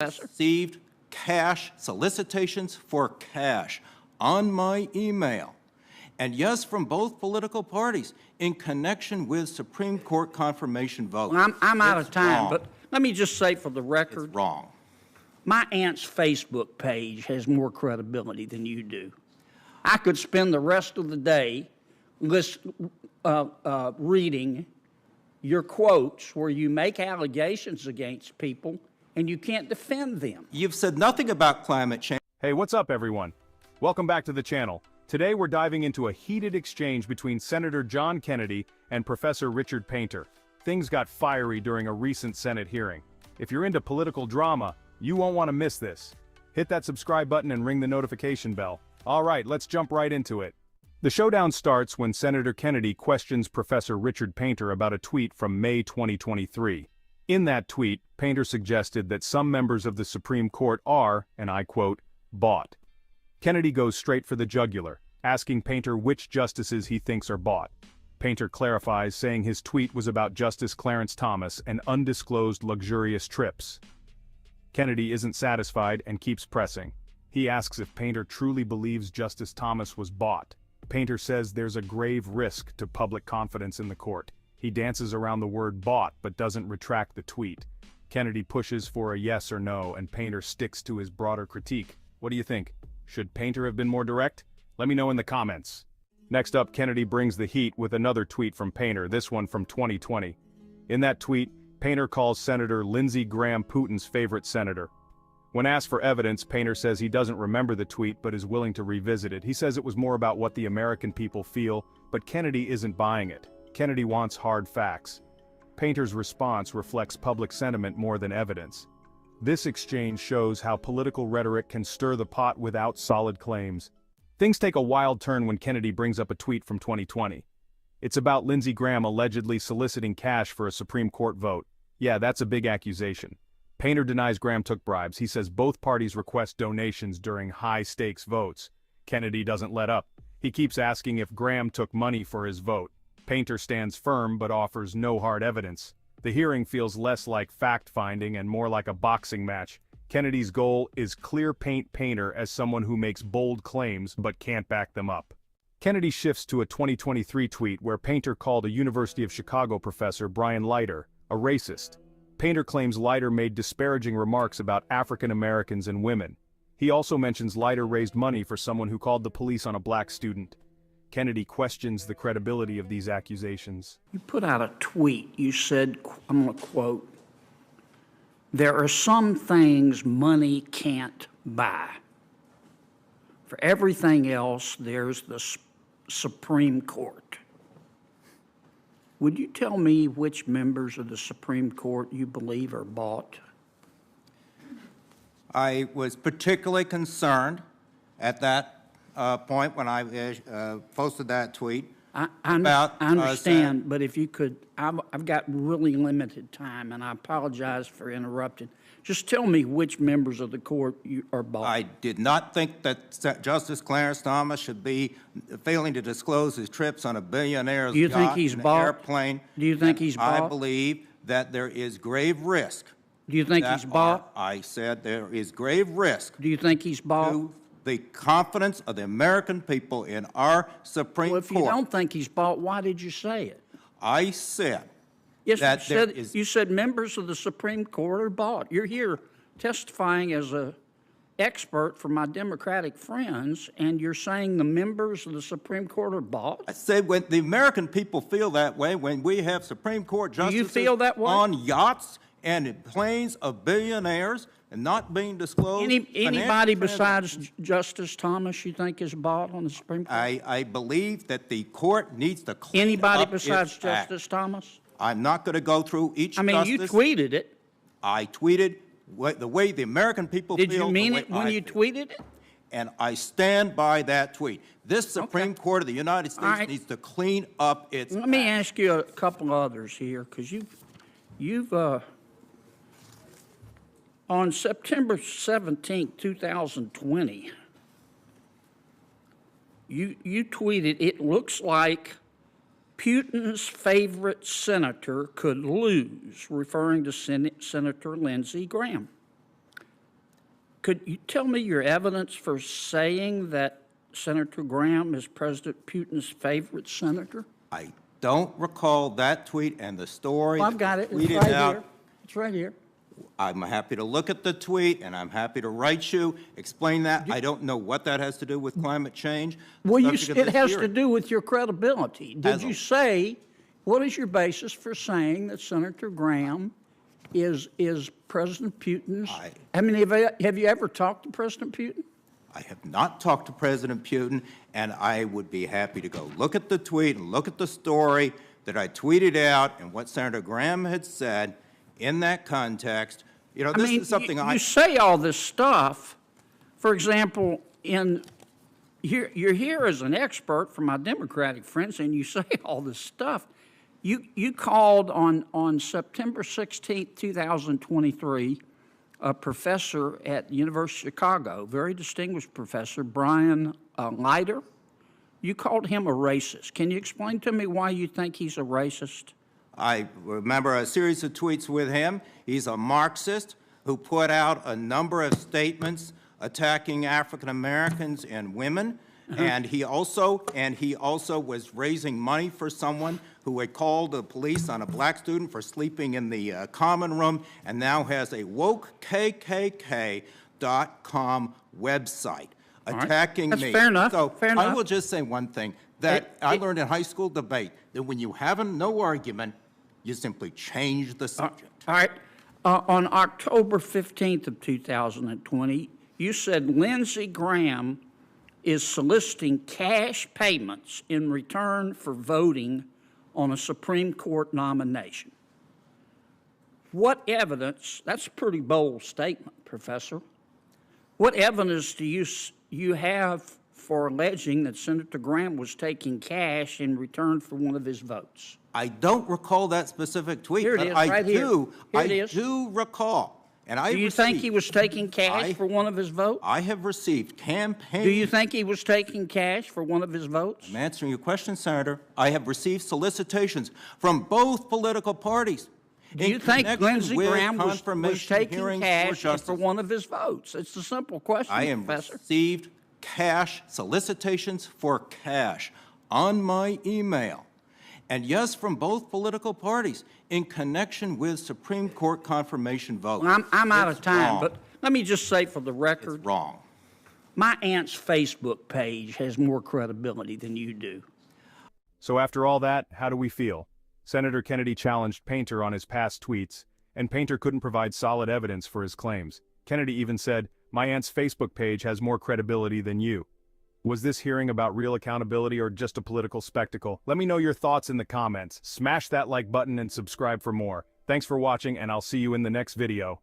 received cash, solicitations for cash on my email. And yes, from both political parties in connection with Supreme Court confirmation votes. Well, I'm out of time, wrong. but let me just say for the record, It's wrong. my aunt's Facebook page has more credibility than you do. I could spend the rest of the day reading your quotes where you make allegations against people and you can't defend them. You've said nothing about climate change. Hey, what's up, everyone? Welcome back to the channel. Today we're diving into a heated exchange between Senator John Kennedy and Professor Richard Painter. Things got fiery during a recent Senate hearing. If you're into political drama, you won't want to miss this. Hit that subscribe button and ring the notification bell. All right, let's jump right into it. The showdown starts when Senator Kennedy questions Professor Richard Painter about a tweet from May 2023. In that tweet, Painter suggested that some members of the Supreme Court are, and I quote, bought. Kennedy goes straight for the jugular, asking Painter which justices he thinks are bought. Painter clarifies, saying his tweet was about Justice Clarence Thomas and undisclosed luxurious trips. Kennedy isn't satisfied and keeps pressing. He asks if Painter truly believes Justice Thomas was bought. Painter says there's a grave risk to public confidence in the court. He dances around the word bought but doesn't retract the tweet. Kennedy pushes for a yes or no, and Painter sticks to his broader critique. What do you think? Should Painter have been more direct? Let me know in the comments. Next up, Kennedy brings the heat with another tweet from Painter, this one from 2020. In that tweet, Painter calls Senator Lindsey Graham Putin's favorite senator. When asked for evidence, Painter says he doesn't remember the tweet but is willing to revisit it. He says it was more about what the American people feel, but Kennedy isn't buying it. Kennedy wants hard facts. Painter's response reflects public sentiment more than evidence. This exchange shows how political rhetoric can stir the pot without solid claims. Things take a wild turn when Kennedy brings up a tweet from 2020. It's about Lindsey Graham allegedly soliciting cash for a Supreme Court vote. Yeah, that's a big accusation. Painter denies Graham took bribes. He says both parties request donations during high-stakes votes. Kennedy doesn't let up. He keeps asking if Graham took money for his vote. Painter stands firm but offers no hard evidence. The hearing feels less like fact-finding and more like a boxing match. Kennedy's goal is clear paint Painter as someone who makes bold claims but can't back them up. Kennedy shifts to a 2023 tweet where Painter called a University of Chicago professor, Brian Leiter, a racist. Painter claims Leiter made disparaging remarks about African Americans and women. He also mentions Leiter raised money for someone who called the police on a black student. Kennedy questions the credibility of these accusations. You put out a tweet. You said, I'm going to quote, "There are some things money can't buy. For everything else, there's the Supreme Court." Would you tell me which members of the Supreme Court you believe are bought? I was particularly concerned at that point when I posted that tweet. I understand, but if you could, I've got really limited time, and I apologize for interrupting. Just tell me which members of the court you are bought. I did not think that Justice Clarence Thomas should be failing to disclose his trips on a billionaire's Do you think yacht he's and bought? airplane. Do you think he's bought? I believe that there is grave risk. Do you think he's bought? I said there is grave risk Do you think he's bought? to the confidence of the American people in our Supreme Well, if you Court. don't think he's bought, why did you say it? I said Yes, that you said members of the Supreme Court are bought. You're here testifying as an expert for my Democratic friends, and you're saying the members of the Supreme Court are bought? I said when the American people feel that way, when we have Supreme Court justices feel that way? on yachts and in planes of billionaires and not being disclosed. Anybody besides Justice Thomas you think is bought on the Supreme Court? I believe that the court needs to clean Anybody up besides its act. Justice Thomas? I'm not going to go through each I mean, justice. you tweeted it. I tweeted the way the American people feel. Did you mean it when you tweeted it? And I stand by that tweet. This Supreme Court of the United States needs to clean up its Let me act. ask you a couple others here, because you've on September 17, 2020, you tweeted, "It looks like Putin's favorite senator could lose," referring to Senator Lindsey Graham. Could you tell me your evidence for saying that Senator Graham is President Putin's favorite senator? I don't recall that tweet and the story. Well, I've got that it. was It's tweeted right out. here. It's right here. I'm happy to look at the tweet, and I'm happy to write you, explain that. I don't know what that has to do with climate change. The Well, subject of it this has to hearing. do with your credibility. Did As you a- say, what is your basis for saying that Senator Graham is President Putin's? I mean, have you ever talked to President Putin? I have not talked to President Putin, and I would be happy to go look at the tweet and look at the story that I tweeted out and what Senator Graham had said in that context. You know, this is something you say all this stuff. For example, you're here as an expert from my Democratic friends, and you say all this stuff. You called on September 16th, 2023, a professor at the University of Chicago, very distinguished professor, Brian Leiter. You called him a racist. Can you explain to me why you think he's a racist? I remember a series of tweets with him. He's a Marxist who put out a number of statements attacking African Americans and women. And he also was raising money for someone who had called the police on a black student for sleeping in the common room, and now has a wokekkk.com website attacking That's me. fair enough. So Fair enough. I will just say one thing that I learned in high school debate, that when you have no argument, you simply change the subject. All right. On October 15th of 2020, you said Lindsey Graham is soliciting cash payments in return for voting on a Supreme Court nomination. What evidence, that's a pretty bold statement, Professor. What evidence do you have for alleging that Senator Graham was taking cash in return for one of his votes? I don't recall that specific tweet, Here it but is, I right here. do. Here it I is. do recall. And I Do you think he was taking cash for one of his votes? I have received campaign. Do you think he was taking cash for one of his votes? I'm answering your question, Senator. I have received solicitations from both political parties. Do you think Lindsey Graham was taking hearings cash for for one of his votes? It's a simple question, I have Professor. received cash solicitations for cash on my email. And yes, from both political parties in connection with Supreme Court confirmation votes. Well, I'm out of It's time, wrong. but let me just say for the record, It's wrong. my aunt's Facebook page has more credibility than you do. So after all that, how do we feel? Senator Kennedy challenged Painter on his past tweets, and Painter couldn't provide solid evidence for his claims. Kennedy even said, "My aunt's Facebook page has more credibility than you." Was this hearing about real accountability or just a political spectacle? Let me know your thoughts in the comments. Smash that like button and subscribe for more. Thanks for watching, and I'll see you in the next video.